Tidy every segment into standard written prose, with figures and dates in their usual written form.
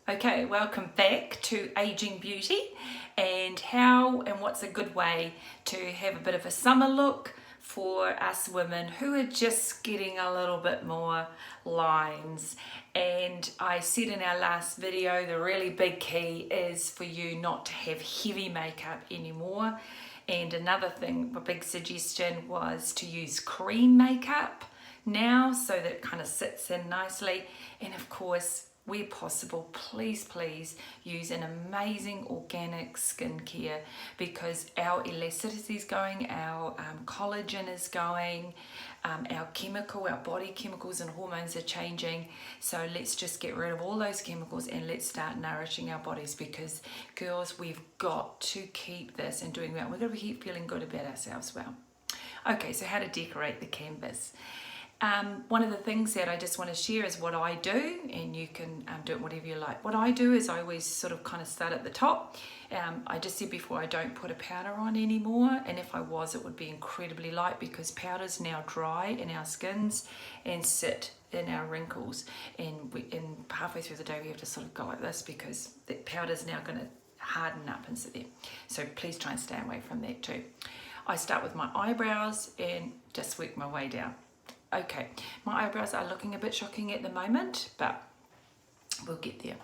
Okay, welcome back to Aging Beauty and what's a good way to have a bit of a summer look for us women who are just getting a little bit more lines. And I said in our last video, the really big key is for you not to have heavy makeup anymore. And another thing, a big suggestion was to use cream makeup now so that it kind of sits in nicely. And of course, where possible, please use an amazing organic skincare, because our elasticity is going, our collagen is going, our body chemicals and hormones are changing. So let's just get rid of all those chemicals and let's start nourishing our bodies, because girls, we've got to keep this and doing that. We've got to keep feeling good about ourselves. Well, okay, so how to decorate the canvas. One of the things that I just want to share is what I do, and you can do it whatever you like. What I do is I always sort of kind of start at the top. I just said before, I don't put a powder on anymore, and if I was, it would be incredibly light, because powders now dry in our skins and sit in our wrinkles, and halfway through the day we have to sort of go like this, because the powder's now going to harden up and sit there. So please try and stay away from that too. I start with my eyebrows and just work my way down. Okay, my eyebrows are looking a bit shocking at the moment, but we'll get there.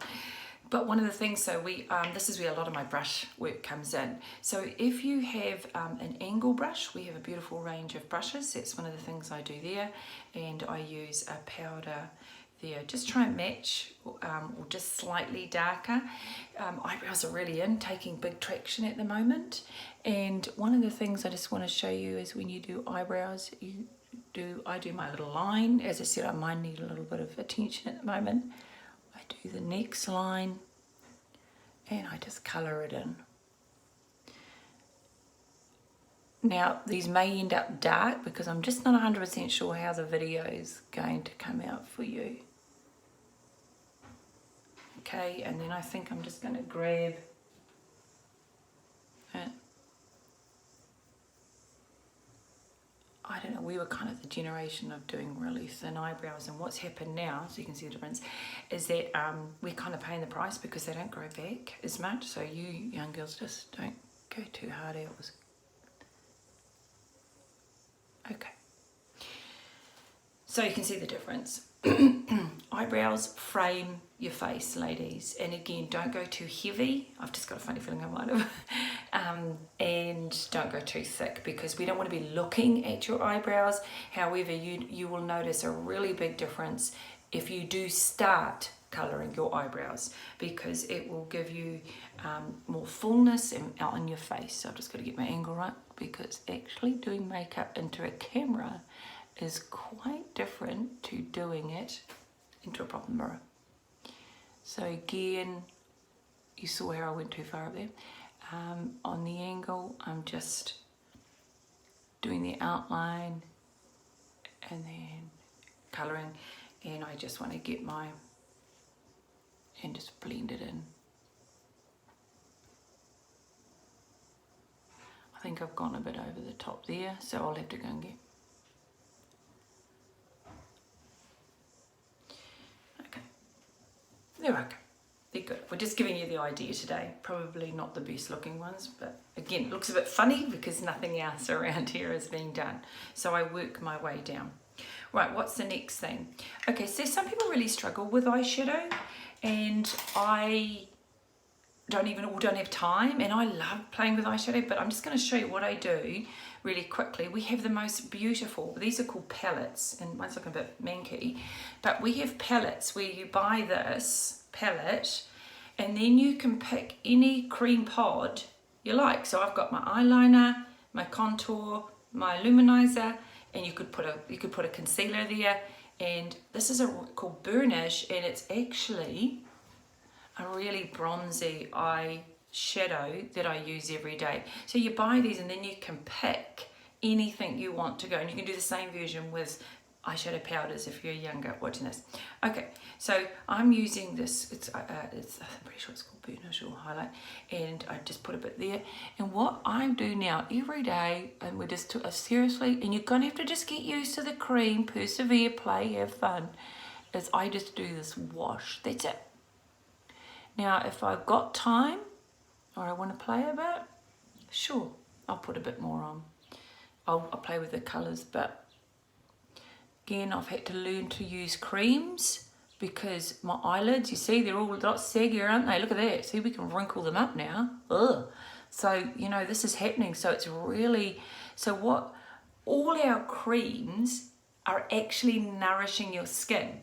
But one of the things, so this is where a lot of my brush work comes in. So if you have an angle brush, we have a beautiful range of brushes. That's one of the things I do there. And I use a powder there. Just try and match, or just slightly darker. Eyebrows are really taking big traction at the moment. And one of the things I just want to show you is when you do eyebrows, I do my little line. As I said, I might need a little bit of attention at the moment. I do the next line and I just colour it in. Now, these may end up dark because I'm just not 100% sure how the video is going to come out for you. Okay, and then I think I'm just going to grab it. I don't know, we were kind of the generation of doing really thin eyebrows, and what's happened now, so you can see the difference, is that we're kind of paying the price because they don't grow back as much. So you young girls, just don't go too hard out. Okay. So you can see the difference. Eyebrows frame your face, ladies, and again, don't go too heavy. I've just got a funny feeling I might have. And don't go too thick, because we don't want to be looking at your eyebrows. However, you will notice a really big difference if you do start colouring your eyebrows, because it will give you more fullness on your face. So I've just got to get my angle right, because actually doing makeup into a camera is quite different to doing it into a proper mirror. So again, you saw how I went too far up there. On the angle, I'm just doing the outline and then colouring, and I just want to get and just blend it in. I think I've gone a bit over the top there, so I'll have to go and get. Okay, there I go. They're good. We're just giving you the idea today. Probably not the best looking ones, but again, it looks a bit funny because nothing else around here is being done. So I work my way down. Right, what's the next thing? Okay, so some people really struggle with eyeshadow, and I don't have time, and I love playing with eyeshadow, but I'm just going to show you what I do really quickly. We have the most beautiful, these are called palettes, and one's looking a bit manky, but we have palettes where you buy this palette and then you can pick any cream pod you like. So I've got my eyeliner, my contour, my luminiser, and you could put a concealer there, and this is called Burnish, and it's actually a really bronzy eye shadow that I use every day. So you buy these and then you can pick anything you want to go, and you can do the same version with eyeshadow powders if you're younger watching this. Okay, so I'm using this, I'm pretty sure it's called Burnish or Highlight, and I just put a bit there. And what I do now every day, and we just took seriously, and you're gonna have to just get used to the cream, persevere, play, have fun, is I just do this wash. That's it. Now, if I've got time or I want to play a bit, sure, I'll put a bit more on. I'll play with the colours, but again, I've had to learn to use creams because my eyelids, you see, they're all a lot saggier, aren't they? Look at that. See, we can wrinkle them up now. Ugh. So, you know, this is happening. So it's really, so what, all our creams are actually nourishing your skin.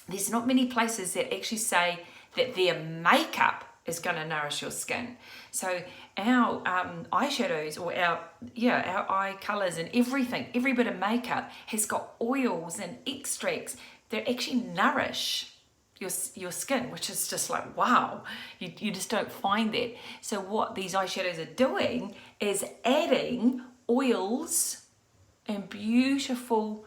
There's not many places that actually say that their makeup is going to nourish your skin. So our eyeshadows or our eye colours and everything, every bit of makeup has got oils and extracts that actually nourish your skin, which is just like, wow, you just don't find that. So what these eyeshadows are doing is adding oils and beautiful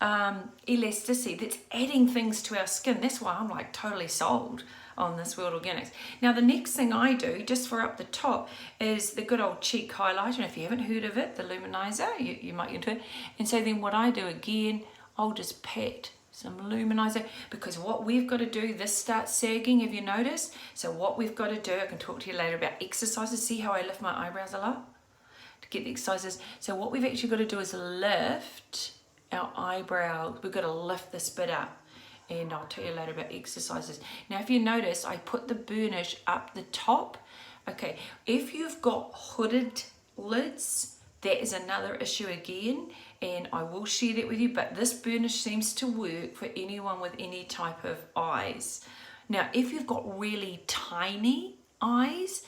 elasticity that's adding things to our skin. That's why I'm like totally sold on this World Organics. Now the next thing I do, just for up the top, is the good old cheek highlighter. And if you haven't heard of it, the luminiser, you might get into it. And so then what I do again, I'll just pat some luminiser, because what we've got to do, this starts sagging, have you noticed? So what we've got to do, I can talk to you later about exercises. See how I lift my eyebrows a lot to get the exercises. So what we've actually got to do is lift our eyebrow. We've got to lift this bit up, and I'll tell you later about exercises. Now if you notice, I put the burnish up the top. Okay, if you've got hooded lids, that is another issue again, and I will share that with you, but this burnish seems to work for anyone with any type of eyes. Now if you've got really tiny eyes,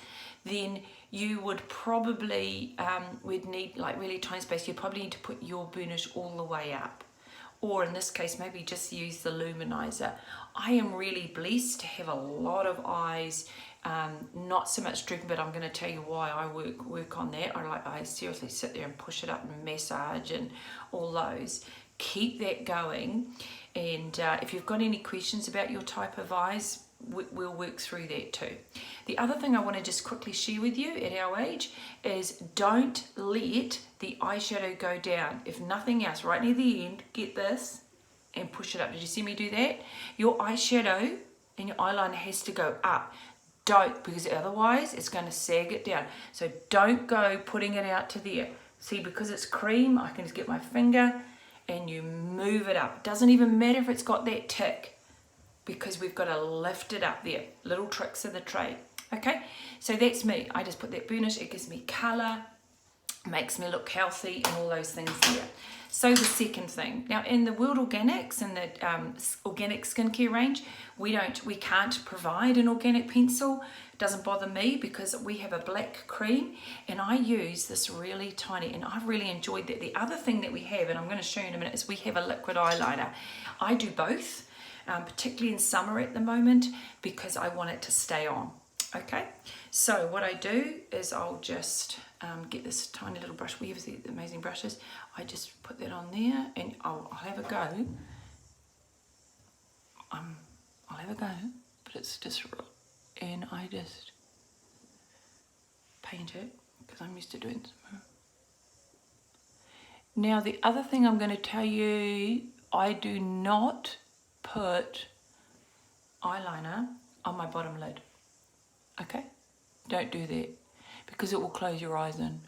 then you would probably, we'd need like really tiny space, you probably need to put your burnish all the way up. Or in this case, maybe just use the luminiser. I am really blessed to have a lot of eyes, not so much drooping, but I'm going to tell you why I work on that. I seriously sit there and push it up and massage and all those. Keep that going. And if you've got any questions about your type of eyes, we'll work through that too. The other thing I want to just quickly share with you at our age is don't let the eyeshadow go down. If nothing else, right near the end, get this and push it up. Did you see me do that? Your eyeshadow and your eyeliner has to go up. Don't, because otherwise it's going to sag it down. So don't go putting it out to there. See, because it's cream, I can just get my finger and you move it up. It doesn't even matter if it's got that tick, because we've got to lift it up there. Little tricks of the trade. Okay, so that's me. I just put that burnish, it gives me colour, makes me look healthy and all those things there. So the second thing, now in the World Organics and the organic skincare range, we can't provide an organic pencil. It doesn't bother me because we have a black cream and I use this really tiny, and I've really enjoyed that. The other thing that we have, and I'm going to show you in a minute, is we have a liquid eyeliner. I do both. Particularly in summer at the moment, because I want it to stay on. Okay, so what I do is I'll just get this tiny little brush. We have the amazing brushes. I just put that on there and I'll have a go. I'll have a go, but it's just, and I just paint it because I'm used to doing some. Now the other thing I'm going to tell you, I do not put eyeliner on my bottom lid. Okay, don't do that because it will close your eyes in,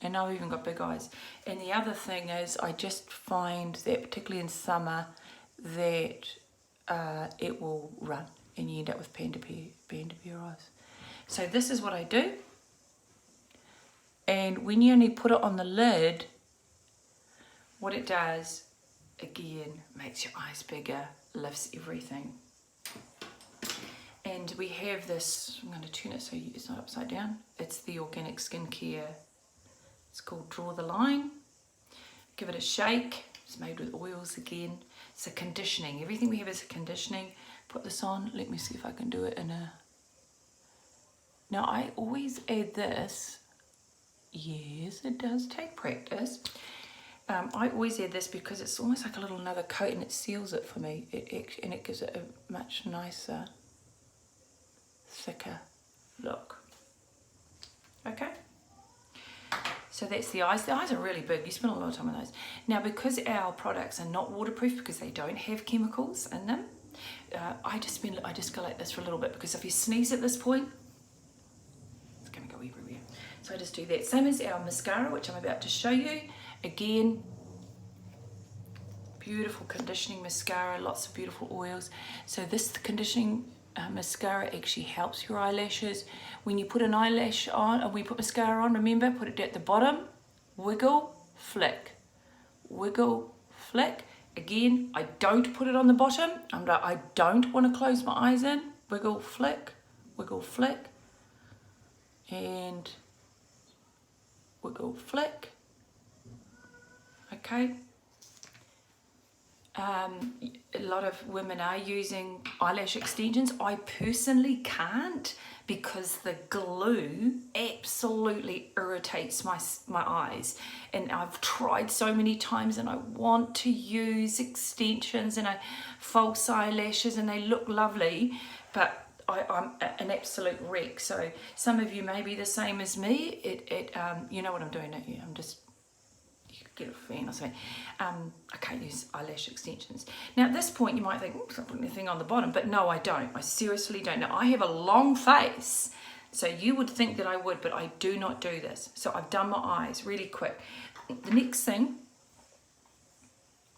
and I've even got big eyes. And the other thing is, I just find that particularly in summer that it will run and you end up with panda bear eyes. So this is what I do, and when you only put it on the lid, what it does again makes your eyes bigger, lifts everything. And we have this, I'm going to turn it so it's not upside down. It's the Organic Skincare. It's called Draw the Line. Give it a shake. It's made with oils again. It's a conditioning. Everything we have is a conditioning. Put this on. Let me see if I can do it in a... Now I always add this. Yes, it does take practice. I always add this because it's almost like a little another coat and it seals it for me. And it gives it a much nicer, thicker look. Okay, so that's the eyes. The eyes are really big. You spend a lot of time on those. Now because our products are not waterproof because they don't have chemicals in them, I just go like this for a little bit, because if you sneeze at this point, it's going to go everywhere. So I just do that. Same as our mascara, which I'm about to show you. Again, beautiful conditioning mascara, lots of beautiful oils. So this conditioning mascara actually helps your eyelashes. When you put an eyelash on, or we put mascara on, remember, put it at the bottom, wiggle, flick, wiggle, flick. Again, I don't put it on the bottom. I don't want to close my eyes in. Wiggle, flick, and wiggle, flick. Okay. A lot of women are using eyelash extensions. I personally can't, because the glue absolutely irritates my eyes, and I've tried so many times, and I want to use extensions and false eyelashes, and they look lovely, but I'm an absolute wreck. So some of you may be the same as me. You know what I'm doing, don't you? I'm just, get a fan or something. I can't use eyelash extensions. Now at this point you might think, oops, I'm putting anything on the bottom, but no, I don't. I seriously don't. Now I have a long face, so you would think that I would, but I do not do this. So I've done my eyes really quick. The next thing,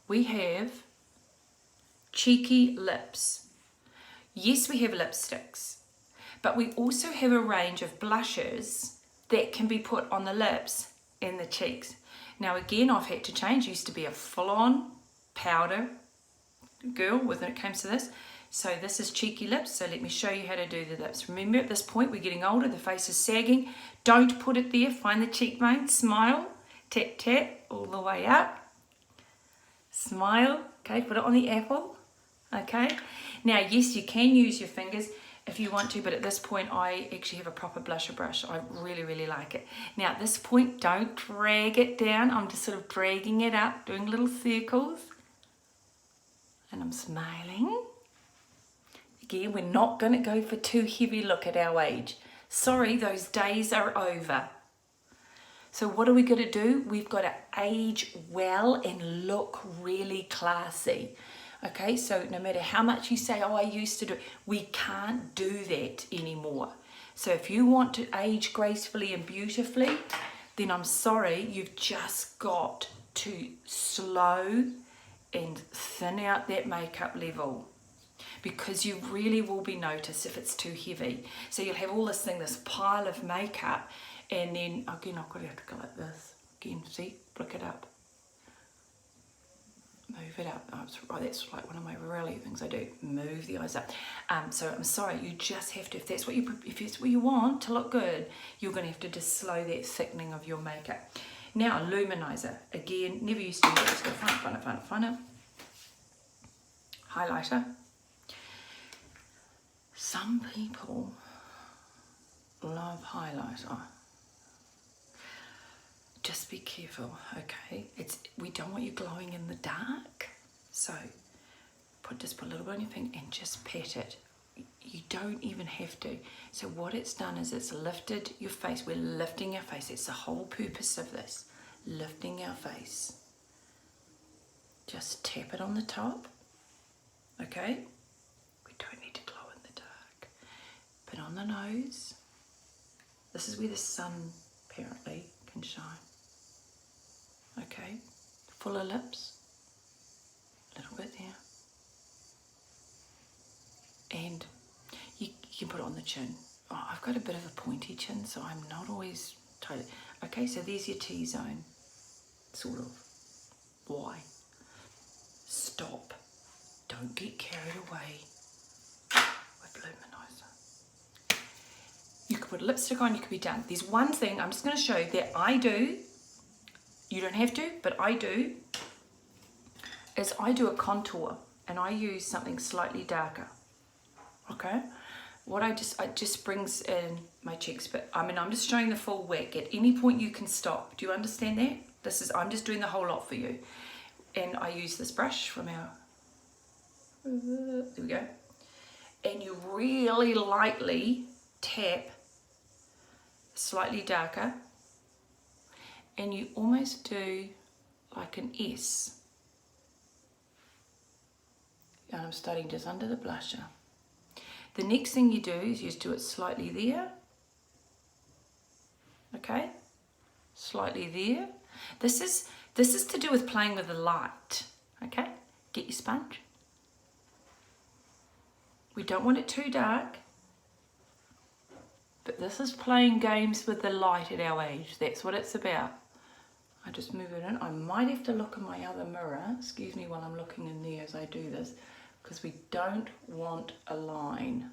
we have cheeky lips. Yes, we have lipsticks, but we also have a range of blushes that can be put on the lips and the cheeks. Now again, I've had to change. I used to be a full-on powder girl when it comes to this. So this is cheeky lips. So let me show you how to do the lips. Remember, at this point, we're getting older. The face is sagging. Don't put it there. Find the cheekbone. Smile. Tap, tap. All the way up. Smile. Okay, put it on the apple. Okay. Now, yes, you can use your fingers if you want to, but at this point I actually have a proper blusher brush. I really, really like it. Now at this point, don't drag it down. I'm just sort of dragging it up, doing little circles, and I'm smiling. Again, we're not going to go for too heavy look at our age. Sorry, those days are over. So what are we going to do? We've got to age well and look really classy. Okay, so no matter how much you say, oh, I used to do it, we can't do that anymore. So if you want to age gracefully and beautifully, then I'm sorry, you've just got to slow and thin out that makeup level, because you really will be noticed if it's too heavy. So you'll have all this pile of makeup, and then again, I've got to have to go like this. Again, see, flick it up. Move it up. Oh, that's like one of my really things I do. Move the eyes up. So I'm sorry, you just have to, if that's what you want to look good, you're going to have to just slow that thickening of your makeup. Now, luminiser. Again, never used to do that. Just go front it. Highlighter. Some people love highlighter. Just be careful, okay? We don't want you glowing in the dark. So just put a little bit on your finger and just pat it. You don't even have to. So what it's done is it's lifted your face. We're lifting our face. It's the whole purpose of this. Lifting our face. Just tap it on the top, okay? We don't need to glow in the dark. Put on the nose. This is where the sun apparently can shine. Okay, fuller lips, a little bit there, and you can put it on the chin. Oh, I've got a bit of a pointy chin, so I'm not always totally, okay, so there's your T-zone, sort of. Why? Stop, don't get carried away with luminiser. You could put a lipstick on, you could be done. There's one thing I'm just going to show you that I do. You don't have to, but I do, is I do a contour, and I use something slightly darker, okay? It just brings in my cheeks, but I mean, I'm just showing the full whack. At any point you can stop. Do you understand that? I'm just doing the whole lot for you. And I use this brush from our, there we go. And you really lightly tap, slightly darker, and you almost do like an S. and I'm starting just under the blusher. The next thing you do is you just do it slightly there. Okay, slightly there. This is to do with playing with the light. Okay, get your sponge. We don't want it too dark, but this is playing games with the light at our age. That's what it's about. I just move it in. I might have to look in my other mirror. Excuse me while I'm looking in there as I do this, because we don't want a line.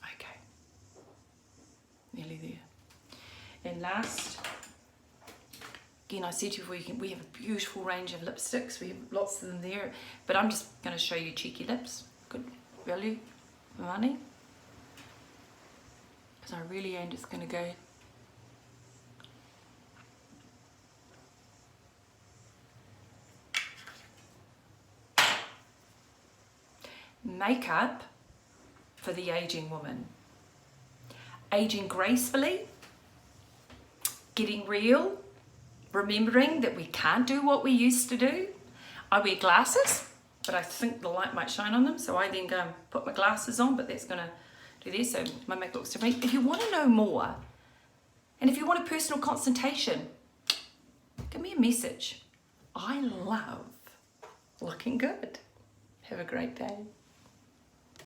Okay, nearly there. And last, again, I said to you, we have a beautiful range of lipsticks. We have lots of them there, but I'm just going to show you cheeky lips. Good value for money. Because I really am just going to go. Makeup for the aging woman. Aging gracefully, getting real, remembering that we can't do what we used to do. I wear glasses, but I think the light might shine on them, so I then go and put my glasses on, but that's going to do this, so my makeup looks different. If you want to know more, and if you want a personal consultation, give me a message. I love looking good. Have a great day.